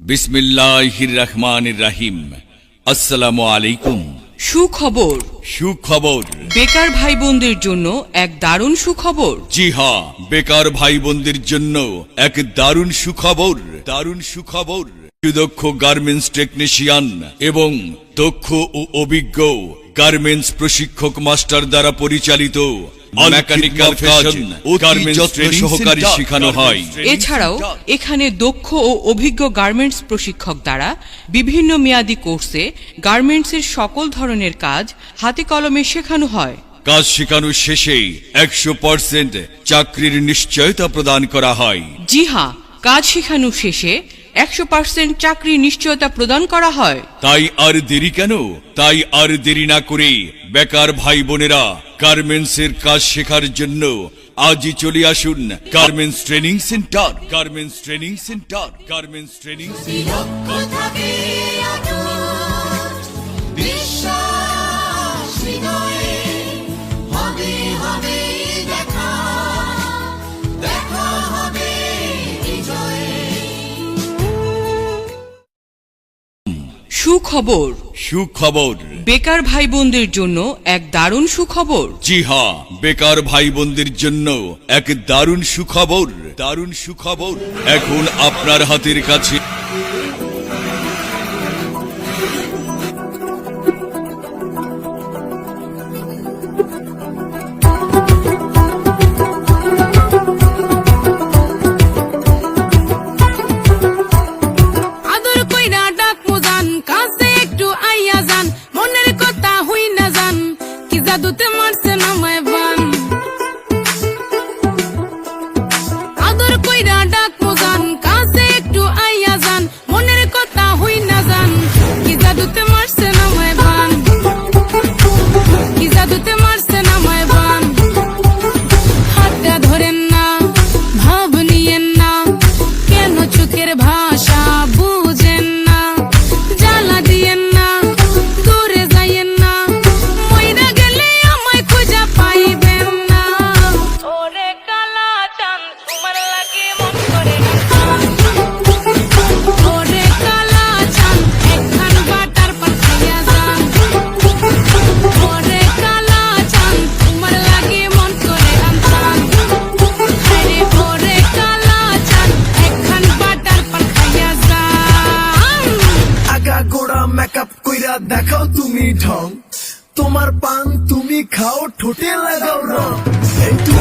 বিসমিল্লাহির রহমানির রহিম। আসসালামু আলাইকুম। সুখবর। সুখবর। বেকার ভাই বোনদের জন্য এক দারুণ সুখবর। জি হ্যাঁ, বেকার ভাই বোনদের জন্য এক দারুণ সুখবর। দারুণ সুখবর। সুদক্ষ গার্মেন্টস টেকনিশিয়ান এবং দক্ষ ও অভিজ্ঞ গার্মেন্টস প্রশিক্ষক মাস্টার দ্বারা পরিচালিত মেকানিক্যাল ফ্যাশন ও গার্মেন্টস সহকারী শেখানো হয়। এছাড়াও এখানে দক্ষ ও অভিজ্ঞ গার্মেন্টস প্রশিক্ষক দ্বারা বিভিন্ন মেয়াদী কোর্সে গার্মেন্টসের সকল ধরনের কাজ হাতে কলমে শেখানো হয়। কাজ শেখানোর শেষে 100% চাকরির নিশ্চয়তা প্রদান করা হয়। জি হ্যাঁ, কাজ শেখানোর শেষে 100% চাকরির নিশ্চয়তা প্রদান করা হয়। তাই আর দেরি কেন? তাই আর দেরি না করে বেকার ভাই বোনেরা গার্মেন্টসের কাজ শেখার জন্য আজই চলে আসুন garments training centre. Garments training centre. Garments training centre. সুখবর। সুখবর। বেকার ভাই বোনদের জন্য এক দারুণ সুখবর। জি হ্যাঁ, বেকার ভাই বোনদের জন্য এক দারুণ সুখবর। দারুণ সুখবর। এখন আপনার হাতের কাছে জাদুতে মারছে না মাইবান আদর কইরা ডাক মোজান কাছে একটু আইয়া যান মনের কথা হই না যান কি জাদুতে মারছে না মাইবান কি জাদুতে মারছে না মাইবান হাতটা ধরেন না ভাব নিয়েন না কেন চোখের ভাষা বুঝেন না জ্বালা দিয়েন না দূরে যাইয়েন না মইরা গেলে আমায় খুঁজা পাইবেন না ওরে কালা চাঁদ তোমার লাগে মন করে ওরে কালা চাঁদ একখান বাটার পান খাইয়া যান ওরে কালা চাঁদ তোমার লাগে মন করে আনতাম আরে ওরে কালা চাঁদ একখান বাটার পান খাইয়া যান আগা গোড়া মেকআপ কইরা দেখাও তুমি ঢং তোমার পান তুমি খাও ঠোঁটে লাগাও রং একটু